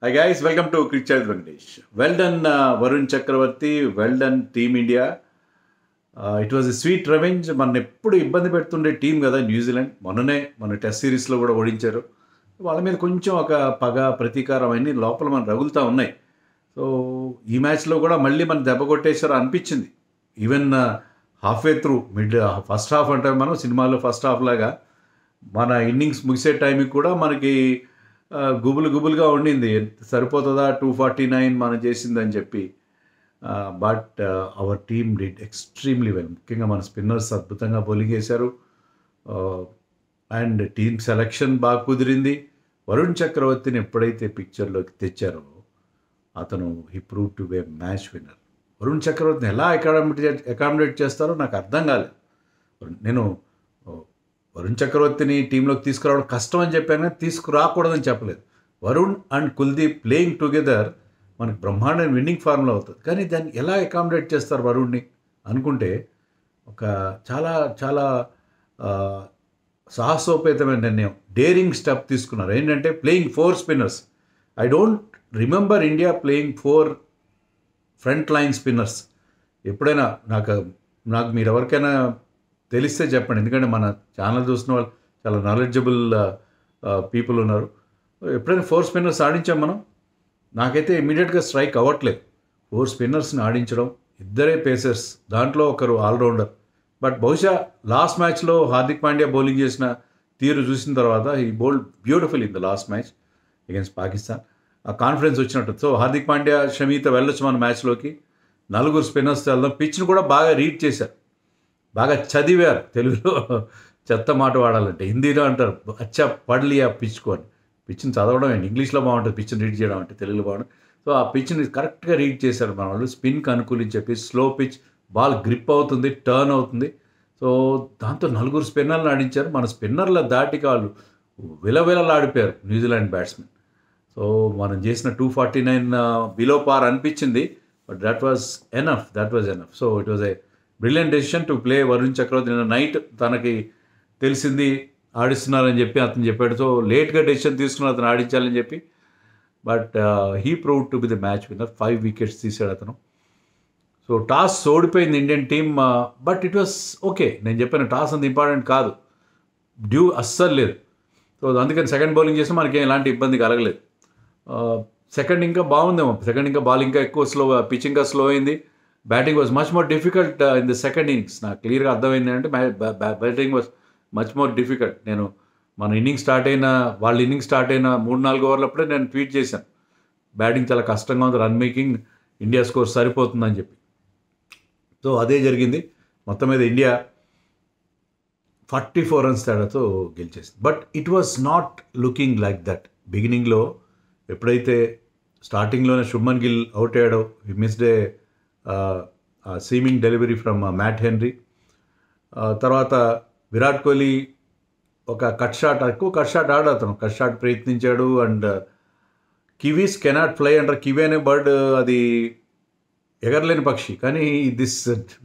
Hi guys, welcome to Cricket Venkatesh. Well done, Varun Chakravarti. Well done, Team India. It was a sweet revenge. మన ఎప్పుడు ఇబ్బంది పెడుతుండే team కదా New Zealand. మొన్ననే మన test సిరీస్లో కూడా ఓడించారు. వాళ్ళ మీద కొంచెం ఒక పగ ప్రతీకారం అన్నీ లోపల మన రగులుతూ ఉన్నాయి. సో ఈ మ్యాచ్లో కూడా మళ్ళీ మన దెబ్బ కొట్టేశారు అనిపించింది. Even halfway through first half అంటే మనం సినిమాలో ఫస్ట్ హాఫ్ లాగా మన ఇన్నింగ్స్ ముగిసే టైంకి కూడా మనకి గుబులుగా ఉండింది. సరిపోతుందా 249 మనం చేసిందని చెప్పి. But our team did extremely well. ముఖ్యంగా మన స్పిన్నర్స్ అద్భుతంగా బౌలింగ్ వేశారు. అండ్ టీమ్ సెలెక్షన్ బాగా కుదిరింది. వరుణ్ చక్రవర్తిని ఎప్పుడైతే పిక్చర్లోకి తెచ్చారో అతను he prove to be match winner. Varun చక్రవర్తిని ఎలా అకామిడేట్ చేస్తారో నాకు అర్థం కాలేదు. నేను వరుణ్ చక్రవర్తిని టీంలోకి తీసుకురావడం కష్టం అని చెప్పాను, కానీ తీసుకురాకూడదని చెప్పలేదు. Varun and Kuldeep playing together మనకు బ్రహ్మాండమైన విన్నింగ్ ఫార్ములా అవుతుంది. కానీ దాన్ని ఎలా అకామిడేట్ చేస్తారు వరుణ్ని అనుకుంటే ఒక చాలా చాలా సాహసోపేతమైన నిర్ణయం, డేరింగ్ స్టెప్ తీసుకున్నారు. ఏంటంటే playing 4 spinners. I don't remember India playing 4 front line spinners. ఎప్పుడైనా నాకు మీరు ఎవరికైనా తెలిస్తే చెప్పండి, ఎందుకంటే మన ఛానల్ చూసిన వాళ్ళు చాలా నాలెడ్జబుల్ పీపుల్ ఉన్నారు. ఎప్పుడైనా 4 స్పిన్నర్స్ ఆడించాం మనం? నాకైతే ఇమీడియట్గా స్ట్రైక్ అవ్వట్లేదు. 4 స్పిన్నర్స్ని ఆడించడం, ఇద్దరే పేసర్స్, దాంట్లో ఒకరు ఆల్రౌండర్. బట్ బహుశా లాస్ట్ మ్యాచ్లో హార్దిక్ పాండ్యా బౌలింగ్ చేసిన తీరు చూసిన తర్వాత ఈ bowled beautiful in the last match against Pakistan. ఆ కాన్ఫిడెన్స్ వచ్చినట్టు. సో హార్దిక్ పాండ్యా, షమీతో వెళ్ళొచ్చు మన మ్యాచ్లోకి. 4 స్పిన్నర్స్ వెళ్దాం. పిచ్ను కూడా బాగా రీడ్ చేశారు, బాగా చదివారు. తెలుగులో చెత్త మాట వాడాలంటే హిందీలో అంటారు అచ్చా పడ్లి ఆ పిచ్చుకో అని. పిచ్ని చదవడం ఏంటి, ఇంగ్లీష్లో బాగుంటుంది, పిచ్ని రీడ్ చేయడం అంటే తెలుగులో బాగుంటుంది. సో ఆ పిచ్ని కరెక్ట్గా రీడ్ చేశారు మన వాళ్ళు. స్పిన్కి అనుకూలించి చెప్పి స్లో పిచ్, బాల్ గ్రిప్ అవుతుంది, టర్న్ అవుతుంది. సో దాంతో 4 స్పిన్నర్లు ఆడించారు. మన స్పిన్నర్ల దాటికి వాళ్ళు విలవిలలాడిపోయారు న్యూజిలాండ్ బ్యాట్స్మెన్. సో మనం చేసిన 249 బిలో పార్ అనిపించింది. But that was enough. So it was a brilliant decision to play Varun Chakravarthy. నిన్న నైట్ తనకి తెలిసింది ఆడిస్తున్నారని చెప్పి అతను చెప్పాడు. సో లేట్గా డెసిషన్ తీసుకున్నారు అతను ఆడించాలని చెప్పి. But he prove to be the match winner. 5 wickets తీసాడు అతను. సో టాస్ ఓడిపోయింది Indian team. But it was okay. నేను చెప్పాను టాస్ అంత ఇంపార్టెంట్ కాదు, డ్యూ అస్సలు లేదు. సో అందుకని సెకండ్ బౌలింగ్ చేసినా మనకి ఎలాంటి ఇబ్బంది కలగలేదు. సెకండ్ ఇంకా బాగుందేమో. సెకండ్ ఇంకా బాల్ ఇంకా ఎక్కువ స్లో, పిచ్ ఇంకా స్లో అయింది. Batting was much more difficult in the second innings. నాకు క్లియర్గా అర్థమైంది అంటే batting was much more difficult. నేను వాళ్ళ ఇన్నింగ్స్ స్టార్ట్ అయిన 3-4 ఓవర్లప్పుడే నేను ట్వీట్ చేశాను, బ్యాటింగ్ చాలా కష్టంగా ఉంది, రన్ మేకింగ్ ఇండియా స్కోర్ సరిపోతుందని చెప్పి. సో అదే జరిగింది. మొత్తం మీద ఇండియా 44 రన్స్ తేడాతో గెలిచేసింది. బట్ ఇట్ వాజ్ నాట్ లుకింగ్ లైక్ దట్. బిగినింగ్లో ఎప్పుడైతే స్టార్టింగ్లోనే శుభ్మన్ గిల్ అవుట్ అయ్యాడో, he missed a seaming delivery from Matt Henry. తర్వాత విరాట్ కోహ్లీ ఒక ఎక్కువ కట్ షాట్ ఆడాడు అతను. కట్ షాట్ ప్రయత్నించాడు. అండ్ కివీస్ కెనాట్ ఫ్లై అంటారు. కివీ అనే బర్డ్ అది ఎగరలేని పక్షి, కానీ this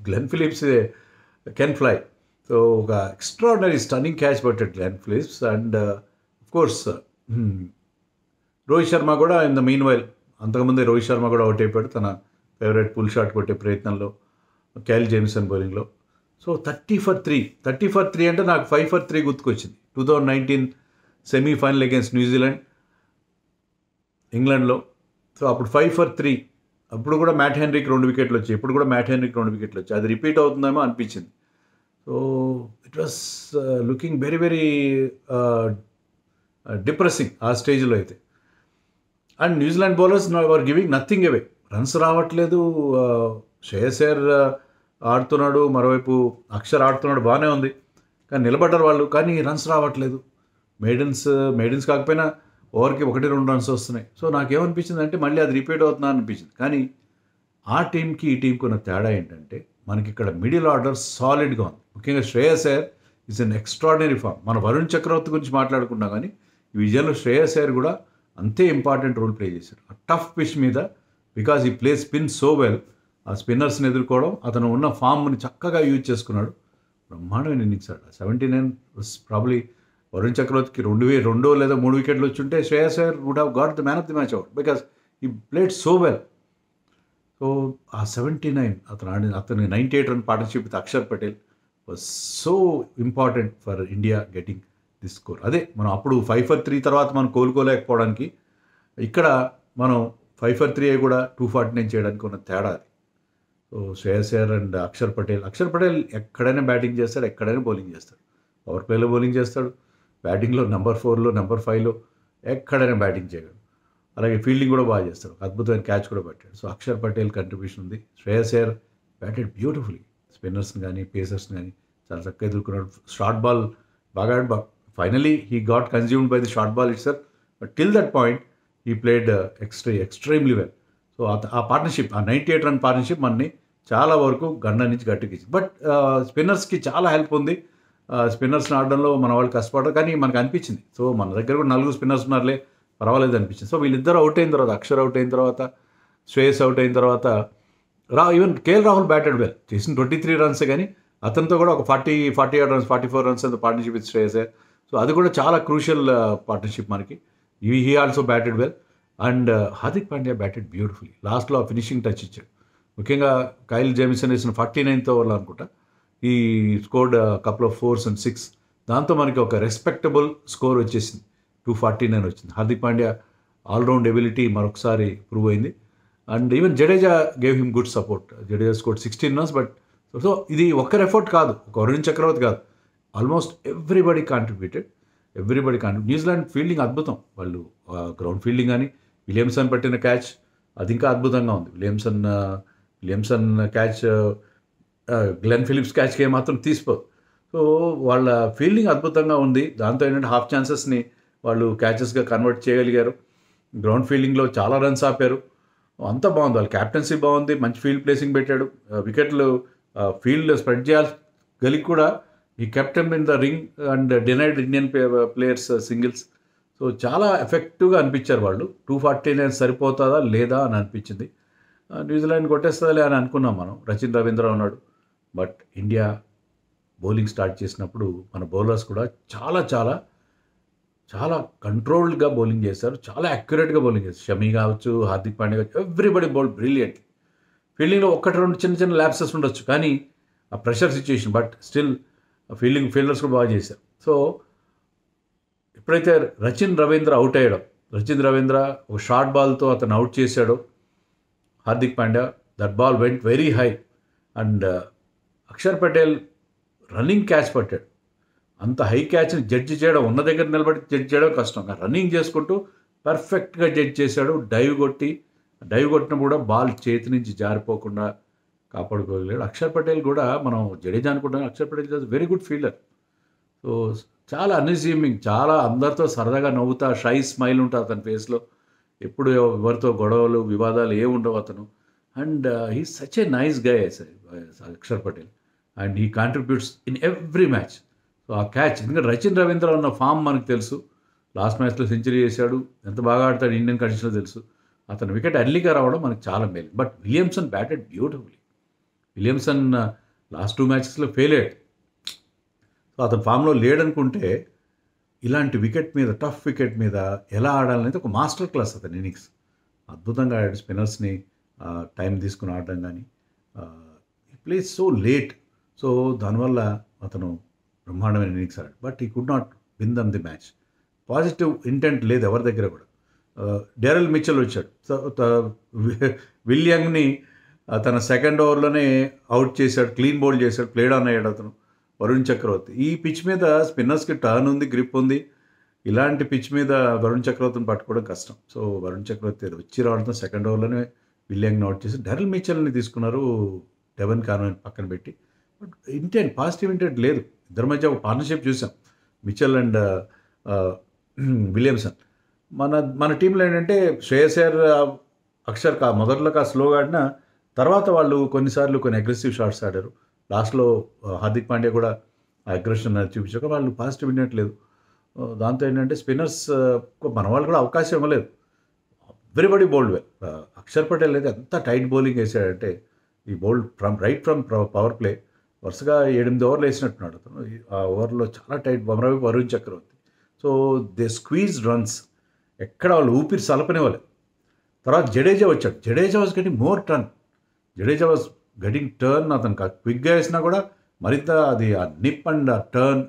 Glenn Phillips can fly. So ఒక ఎక్స్ట్రాడినరీ స్టన్నింగ్ క్యాచ్ పట్టాడు Glenn Phillips. And course Rohit Sharma కూడా ఇన్ ద మీన్ వైల్, అంతకుముందే రోహిత్ శర్మ కూడా అవుట్ అయిపోయాడు తన ఫేవరెట్ పుల్ షాట్ కొట్టే ప్రయత్నంలో కైల్ జేమిసన్ బౌలింగ్లో. సో 30 for 3 అంటే నాకు 5 for 3 గుర్తుకొచ్చింది. 2019 సెమీఫైనల్ అగేన్స్ట్ న్యూజిలాండ్ ఇంగ్లాండ్లో. సో అప్పుడు 5 for 3. అప్పుడు కూడా మ్యాట్ హెన్రీకి 2 వికెట్లు వచ్చాయి. ఇప్పుడు కూడా మ్యాట్ హెన్రీకి 2 వికెట్లు వచ్చాయి. అది రిపీట్ అవుతుందేమో అనిపించింది. So it was looking very very depressing ఆ స్టేజ్లో అయితే. And New Zealand bowlers were giving nothing away. Runs రావట్లేదు. శ్రేయస్ అయ్యర్ ఆడుతున్నాడు, మరోవైపు అక్షర్ ఆడుతున్నాడు, బాగానే ఉంది, కానీ నిలబడ్డారు వాళ్ళు. కానీ రన్స్ రావట్లేదు. మెయిడెన్స్ కాకపోయినా ఓవర్కి 1-2 రన్స్ వస్తున్నాయి. సో నాకేమనిపించింది అంటే మళ్ళీ అది రిపీట్ అవుతుందా అనిపించింది. కానీ ఆ టీంకి ఈ టీంకి ఉన్న తేడా ఏంటంటే మనకి ఇక్కడ మిడిల్ ఆర్డర్ సాలిడ్గా ఉంది. ముఖ్యంగా Shreyas Iyer is an extraordinary form. మన వరుణ్ చక్రవర్తి గురించి మాట్లాడుకున్నాం, కానీ ఈ విజయంలో శ్రేయస్ అయ్యర్ కూడా అంతే ఇంపార్టెంట్ రోల్ ప్లే చేశారు. ఆ టఫ్ పిచ్ మీద, బికాజ్ ఈ ప్లే స్పిన్ సో వెల్, ఆ స్పిన్నర్స్ని ఎదుర్కోవడం, అతను ఉన్న ఫామ్ని చక్కగా యూజ్ చేసుకున్నాడు. బ్రహ్మాండమైన ఇన్నింగ్స్ ఆడ. 79 వాస్ ప్రాబ్లీ వరుణ్ చక్రవర్తికి రెండో లేదా 3 వికెట్లు వచ్చుంటే Shreyas Iyer would have got the man of the match out because he played so well. So ఆ 79 అతని 98 run partnership with Akshar Patel was so important for India getting this score. అదే మనం అప్పుడు 5 for 3 తర్వాత మనం కోలుకోలేకపోవడానికి ఇక్కడ మనం 5 for 3 కూడా 249 చేయడానికి ఉన్న తేడా అది. సో శ్రేయస్ అయ్యర్ అండ్ అక్షర్ పటేల్ ఎక్కడైనా బ్యాటింగ్ చేస్తాడు, ఎక్కడైనా బౌలింగ్ చేస్తాడు. పవర్ ప్లేలో బౌలింగ్ చేస్తాడు, బ్యాటింగ్లో నెంబర్ 4లో నెంబర్ 5లో ఎక్కడైనా బ్యాటింగ్ చేయగలడు. అలాగే ఫీల్డింగ్ కూడా బాగా చేస్తాడు, అద్భుతమైన క్యాచ్ కూడా పట్టాడు. సో అక్షర్ పటేల్ కంట్రిబ్యూషన్ ఉంది. శ్రేయస్ అయ్యర్ బ్యాటెడ్ బ్యూటిఫుల్లీ, స్పిన్నర్స్ని కానీ పేసర్స్ని కానీ చాలా చక్కగా ఎదుర్కొన్నాడు. షార్ట్ బాల్ బాగా finally he got consumed by the short ball it's, but till that point he played extremely well. So ఆ పార్ట్నర్షిప్, ఆ 98 రన్ పార్ట్నర్షిప్ మనని చాలా వరకు గండ నుంచి గట్టికిచ్చింది. బట్ స్పిన్నర్స్కి చాలా హెల్ప్ ఉంది. స్పిన్నర్స్ని ఆడడంలో మన వాళ్ళు కష్టపడ్డారు, కానీ మనకు అనిపించింది సో మన దగ్గర కూడా 4 స్పిన్నర్స్ ఉన్నారులే పర్వాలేదు అనిపించింది. సో వీళ్ళిద్దరు అవుట్ అయిన తర్వాత, అక్షర్ అవుట్ అయిన తర్వాత, శ్రేయస్ అవుట్ అయిన తర్వాత even KL Rahul batted well, చేసిన 23 రన్స్, కానీ అతనితో కూడా ఒక 40 రన్స్ 44 రన్స్ అంత partnership with Shreyas Iyer. So అది కూడా చాలా క్రూషియల్ పార్ట్నర్షిప్ మనకి. He also batted well and Hardik Pandya batted beautifully. లాస్ట్లో ఫినిషింగ్ టచ్ ఇచ్చాడు. ముఖ్యంగా కైల్ జేమిసన్ వేసిన 49th ఓవర్లో అనుకుంటా ఈ scored couple of 4s and 6. దాంతో మనకి ఒక రెస్పెక్టబుల్ స్కోర్ వచ్చేసింది, 249 వచ్చింది. హార్దిక్ పాండ్యా ఆల్రౌండ్ ఎబిలిటీ మరొకసారి ప్రూవ్ అయింది. And even Jadeja gave him good support. Jadeja scored 16 runs. But so ఇది ఒక్కరి ఎఫర్ట్ కాదు, ఒక వరుణ్ చక్రవర్తి కాదు, almost everybody contributed. New Zealand fielding అద్భుతం. వాళ్ళు గ్రౌండ్ ఫీల్డింగ్ కానీ, విలియమ్సన్ పట్టిన క్యాచ్ అది ఇంకా అద్భుతంగా ఉంది. విలియమ్సన్ క్యాచ్ గ్లెన్ ఫిలిప్స్ క్యాచ్కి ఏమాత్రం తీసిపోదు. సో వాళ్ళ ఫీల్డింగ్ అద్భుతంగా ఉంది. దాంతో ఏంటంటే హాఫ్ ఛాన్సెస్ని వాళ్ళు క్యాచెస్గా కన్వర్ట్ చేయగలిగారు. గ్రౌండ్ ఫీల్డింగ్లో చాలా రన్స్ ఆపారు. అంతా బాగుంది. వాళ్ళ క్యాప్టెన్సీ బాగుంది, మంచి ఫీల్డ్ ప్లేసింగ్ పెట్టాడు. వికెట్లు ఫీల్డ్ స్ప్రెడ్ చేయగలిగి కూడా ఈ captain in the ring and denied Indian players singles. So చాలా ఎఫెక్టివ్గా అనిపించారు వాళ్ళు. 249 సరిపోతుందా లేదా అని అనిపించింది. న్యూజిలాండ్ కొట్టేస్తుందిలే అని అనుకున్నాం మనం. రచిన్ రవీంద్ర ఉన్నాడు. బట్ ఇండియా బౌలింగ్ స్టార్ట్ చేసినప్పుడు మన బౌలర్స్ కూడా చాలా చాలా చాలా కంట్రోల్డ్గా బౌలింగ్ చేశారు, చాలా యాక్యురేట్గా బౌలింగ్ చేశారు. షమీ కావచ్చు, హార్దిక్ పాండ్యా కావచ్చు, ఎవ్రీబడి బౌల్ బ్రిలియంట్. ఫీల్డింగ్లో 1-2 చిన్న ల్యాప్సెస్ ఉండొచ్చు, కానీ ఆ pressure situation, but still fielders కూడా బాగా చేశారు. సో ఎప్పుడైతే రచిన్ రవీంద్ర అవుట్ అయ్యాడో, రచిన్ రవీంద్ర ఒక షార్ట్ బాల్తో అతను అవుట్ చేశాడో Hardik Pandya, that ball went very high and Akshar Patel running catch పట్టాడు. అంత హై క్యాచ్ని జడ్జి చేయడం, ఉన్న దగ్గర నిలబడి జడ్జి చేయడం కష్టం, రన్నింగ్ చేసుకుంటూ పర్ఫెక్ట్గా జడ్జ్ చేశాడు. డైవ్ కొట్టిన కూడా బాల్ చేతి నుంచి జారిపోకుండా కాపాడుకోగలిగాడు. అక్షర్ పటేల్ కూడా మనం జడేజా అనుకుంటాం, Akshar Patel is very good fielder. So చాలా అన్ఇజ్యూమింగ్, చాలా అందరితో సరదాగా నవ్వుతా, షై స్మైల్ ఉంటుంది అతని ఫేస్లో. ఎప్పుడు ఎవరితో గొడవలు వివాదాలు ఏ ఉండవు అతను. And he such a nice guy Akshar Patel and he contributes in every match. So ఆ క్యాచ్, ఎందుకంటే రచిన్ రవీంద్ర ఉన్న ఫామ్ మనకు తెలుసు. లాస్ట్ మ్యాచ్లో సెంచరీ చేశాడు, ఎంత బాగా ఆడతాడు ఇండియన్ కండిషన్లో తెలుసు. అతను వికెట్ ఎర్లీగా రావడం మనకు చాలా మేలు. But Williamson batted beautifully. Williamson last 2 మ్యాచెస్లో ఫెయిల్ అయ్యాడు. సో అతను ఫామ్లో లేడనుకుంటే ఇలాంటి వికెట్ మీద, టఫ్ వికెట్ మీద ఎలా ఆడాలనేది ఒక మాస్టర్ క్లాస్ అతని ఇన్నింగ్స్. అద్భుతంగా ఆడాడు. స్పిన్నర్స్ని టైం తీసుకుని ఆడడం కానీ, ఈ ప్లేస్ సో లేట్. సో దానివల్ల అతను బ్రహ్మాండమైన ఇన్నింగ్స్ ఆడాడు. బట్ ఈ could not win dum the match. Positive intent లేదు ఎవరి దగ్గర కూడా. డెరెల్ మిచెల్ వచ్చాడు. విలియంగ్ని తన సెకండ్ ఓవర్లోనే అవుట్ చేశాడు, క్లీన్ బౌల్ చేశాడు, ప్లేడ్ ఆన్ అయ్యాడు అతను. వరుణ్ చక్రవర్తి ఈ పిచ్ మీద స్పిన్నర్స్కి టర్న్ ఉంది, గ్రిప్ ఉంది. ఇలాంటి పిచ్ మీద వరుణ్ చక్రవర్తిని పట్టుకోవడం కష్టం. సో వరుణ్ చక్రవర్తి వచ్చి రావడంతో సెకండ్ ఓవర్లోనే విలియంగ్ని అవుట్ చేసి డెరెల్ మిచెల్ని తీసుకున్నారు, డెవన్ కాన్వెని పక్కన పెట్టి. బట్ ఇంటెంట్, పాజిటివ్ ఇంటెంట్ లేదు. ఇద్దరి మధ్య ఒక పార్ట్నర్షిప్ చూసాం, మిచెల్ అండ్ విలియమ్సన్. మన టీంలో ఏంటంటే శ్రేయస్ అయ్యర్, అక్షర్ మొదట్లో స్లోగా ఆడినా తర్వాత వాళ్ళు కొన్నిసార్లు కొన్ని అగ్రెసివ్ షాట్స్ ఆడారు. లాస్ట్లో హార్దిక్ పాండ్యా కూడా అగ్రెషన్ చూపించాక వాళ్ళు పాజిటివ్ వినట్లేదు. దాంతో ఏంటంటే స్పిన్నర్స్ మన వాళ్ళు కూడా అవకాశం ఇవ్వలేదు. Everybody bowled well. Akshar Patel అయితే ఎంత టైట్ బౌలింగ్ వేసాడంటే, ఈ బౌల్డ్ ఫ్రమ్ పవర్ ప్లే వరుసగా 7-8 ఓవర్లు వేసినట్టున్నాడు అతను. ఆ ఓవర్లో చాలా tight. Varun Chakravarthy so they squeeze runs, ఎక్కడ వాళ్ళు ఊపిరి సలపనివ్వాలి. తర్వాత జడేజా వచ్చాడు. Jadeja was getting more turn. Jadeja was getting turn. అతను క్విక్గా వేసినా కూడా మరింత అది ఆ నిప్ అండ్ ఆ టర్న్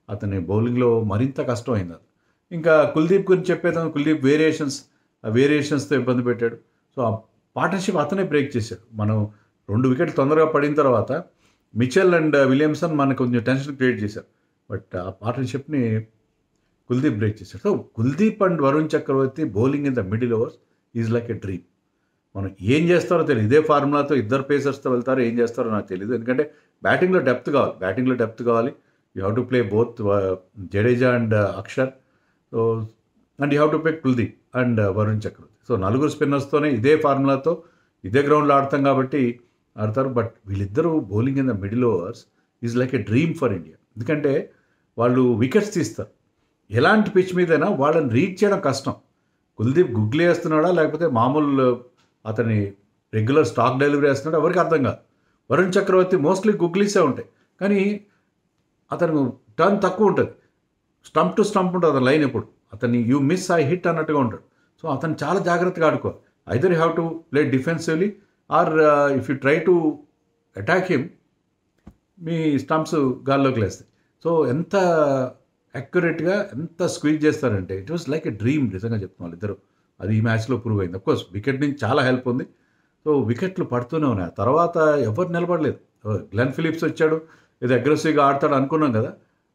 అతని బౌలింగ్లో మరింత కష్టమైంది. అది ఇంకా కుల్దీప్ గురించి చెప్పేదాం. కుల్దీప్ ఆ వేరియేషన్స్తో ఇబ్బంది పెట్టాడు. సో ఆ పార్ట్నర్షిప్ అతనే బ్రేక్ చేశాడు. మనం 2 వికెట్లు తొందరగా పడిన తర్వాత మిచెల్ అండ్ విలియమ్సన్ మనకు కొంచెం టెన్షన్ క్రియేట్ చేశారు. బట్ ఆ పార్ట్నర్షిప్ని కుల్దీప్ బ్రేక్ చేశాడు. So Kuldeep and Varun Chakravarthy bowling in the middle overs is like a dream. మనం ఏం చేస్తారో తెలియదు. ఇదే ఫార్ములాతో ఇద్దరు పేసర్స్తో వెళ్తారో ఏం చేస్తారో నాకు తెలియదు. ఎందుకంటే బ్యాటింగ్లో డెప్త్ కావాలి. You have to play both Jadeja and Akshar. So and you have to play Kuldeep and Varun Chakravarthy. So 4 స్పిన్నర్స్తోనే ఇదే ఫార్ములాతో ఇదే గ్రౌండ్లో ఆడతాం కాబట్టి ఆడతారు. బట్ వీళ్ళిద్దరూ bowling in the middle overs is like a dream for India. ఎందుకంటే వాళ్ళు వికెట్స్ తీస్తారు. ఎలాంటి పిచ్ మీదైనా వాళ్ళని రీడ్ చేయడం కష్టం. కుల్దీప్ గుగ్లీ వేస్తున్నాడా లేకపోతే మామూలు అతని రెగ్యులర్ స్టాక్ డెలివరీ వేస్తున్నాడా ఎవరికి అర్థం కాదు. వరుణ్ చక్రవర్తి మోస్ట్లీ గుగ్లీసే ఉంటాయి, కానీ అతను టర్న్ తక్కువ ఉంటుంది. స్టంప్ టు స్టంప్ ఉంటుంది అతని లైన్. ఎప్పుడు అతన్ని యూ మిస్ ఐ హిట్ అన్నట్టుగా ఉంటాడు. సో అతను చాలా జాగ్రత్తగా ఆడుకోవాలి. Either you have to play defensively or if you try to attack him మీ స్టంప్స్ గాల్లోకి లేస్తాయి. సో ఎంత యాక్యురేట్గా ఎంత స్క్వీజ్ చేస్తారంటే it was like a dream. నిజంగా చెప్తున్నాం వాళ్ళిద్దరు. అది ఈ మ్యాచ్లో ప్రూవ్ అయింది. అఫ్కోర్స్ వికెట్ నుంచి చాలా హెల్ప్ ఉంది. సో వికెట్లు పడుతూనే ఉన్నాయి. తర్వాత ఎవరు నిలబడలేదు. గ్లెన్ ఫిలిప్స్ వచ్చాడు, ఏదో అగ్రెసివ్గా ఆడతాడు అనుకున్నాం కదా,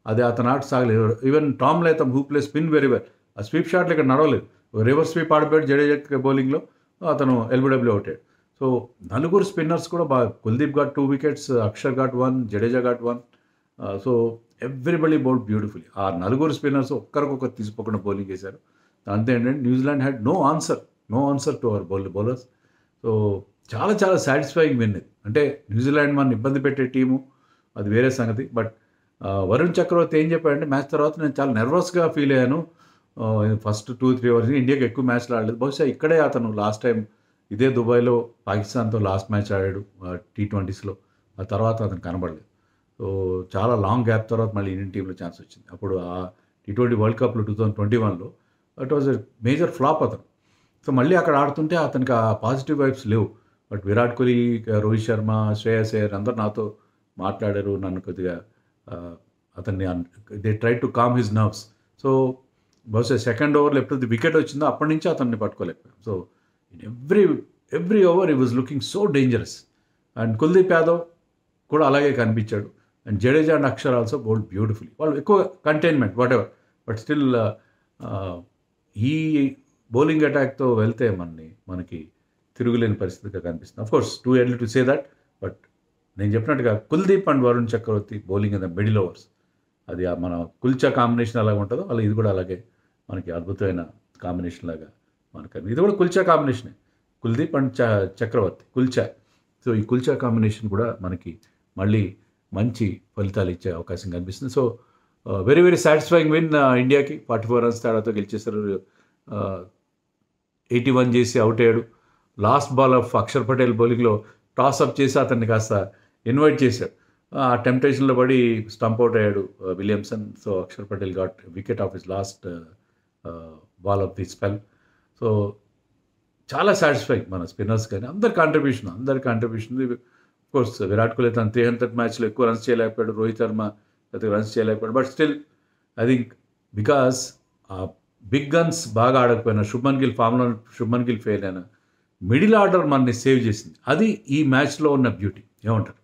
అది అతను ఆట సాగలేదు. Even Tom Latham who play spin very well. ఆ స్వీప్ షాట్లు ఇక్కడ నడవలేదు. రివర్స్ స్వీప్ ఆడిపోయాడు జడేజా బౌలింగ్లో, అతను ఎల్బిడబ్ల్యూ అవుతాడు. సో 4 స్పిన్నర్స్ కూడా బాగా. Kuldeep got 2 wickets, Axar got 1, Jadeja got 1. So everybody bowled beautifully. ఆ 4 స్పిన్నర్స్ ఒక్కరికొకరు తీసిపోకుండా బౌలింగ్ చేశారు. అంతే ఏంటంటే New Zealand had no answer to our bowlers. So చాలా చాలా సాటిస్ఫైయింగ్ విన్ ఇది. అంటే న్యూజిలాండ్ మన ఇబ్బంది పెట్టే టీము, అది వేరే సంగతి. బట్ వరుణ్ చక్రవర్తి ఏం చెప్పాడంటే మ్యాచ్ తర్వాత నేను చాలా నర్వస్గా ఫీల్ అయ్యాను. ఫస్ట్ 2-3 అవర్స్ ఇండియాకి ఎక్కువ మ్యాచ్లు ఆడలేదు. బహుశా ఇక్కడే అతను లాస్ట్ టైం ఇదే దుబాయ్లో పాకిస్తాన్తో లాస్ట్ మ్యాచ్ ఆడాడు T20స్లో. ఆ తర్వాత అతను కనబడలేదు. సో చాలా లాంగ్ గ్యాప్ తర్వాత మళ్ళీ ఇండియన్ టీంలో ఛాన్స్ వచ్చింది. అప్పుడు ఆ T20 వరల్డ్ కప్లో 2021లో it was a major flop అతను. సో మళ్ళీ అక్కడ ఆడుతుంటే అతనికి ఆ పాజిటివ్ వైబ్స్ లేవు. బట్ విరాట్ కోహ్లీ, రోహిత్ శర్మ, శ్రేయస్ అయ్యర్ అందరూ నాతో మాట్లాడారు. నన్ను కొద్దిగా అతన్ని they try to calm his nerves. So బహుశా సెకండ్ ఓవర్లో ఎప్పుడైతే వికెట్ వచ్చిందో అప్పటి నుంచి అతన్ని పట్టుకోలేకపోయాం. So in every over he was looking so dangerous. And Kuldeep Yadav కూడా అలాగే కనిపించాడు. And Jadeja and Axar also bowled beautifully. వాళ్ళు ఎక్కువ containment whatever, but still ఈ బౌలింగ్ అటాక్తో వెళ్తే మనకి తిరుగులేని పరిస్థితిగా కనిపిస్తుంది. Of course too early to say that, but నేను చెప్పినట్టుగా Kuldeep and Varun Chakravarthy bowling in the middle overs, అది మన కుల్చా కాంబినేషన్ అలాగ ఉంటుందో అలా ఇది కూడా అలాగే మనకి అద్భుతమైన కాంబినేషన్ లాగా మనకు ఇది కూడా కుల్చా కాంబినేషనే. కుల్దీప్ అండ్ చక్రవర్తి కుల్చా. సో ఈ కుల్చా కాంబినేషన్ కూడా మనకి మళ్ళీ మంచి ఫలితాలు ఇచ్చే అవకాశం కనిపిస్తుంది. So very very satisfying win ఇండియాకి. 44 రన్స్ తేడాతో గెలిచేశారు. 81 చేసి అవుట్ అయ్యాడు. Last ball of Akshar Patel బౌలింగ్లో టాస్అప్ చేసి అతన్ని కాస్త ఇన్వైట్ చేశాడు. ఆ టెంప్టేషన్లో పడి స్టంప్ అవుట్ అయ్యాడు Williamson. So Akshar Patel got wicket of his last ball of the spell. So చాలా సాటిస్ఫైయింగ్ మన స్పిన్నర్స్ కానీ అందరి కాంట్రిబ్యూషన్. కోర్స్ విరాట్ కోహ్లీ తన 300 మ్యాచ్లో ఎక్కువ రన్స్ చేయలేకపోయాడు, రోహిత్ శర్మ పెద్దగా రన్స్ చేయలేకపోయాడు. But still I think because ఆ బిగ్ గన్స్ బాగా ఆడకపోయినా, శుభ్మన్ గిల్ ఫెయిల్ అయినా మిడిల్ ఆర్డర్ మనని సేవ్ చేసింది. అది ఈ మ్యాచ్లో ఉన్న బ్యూటీ. ఏమంటారు?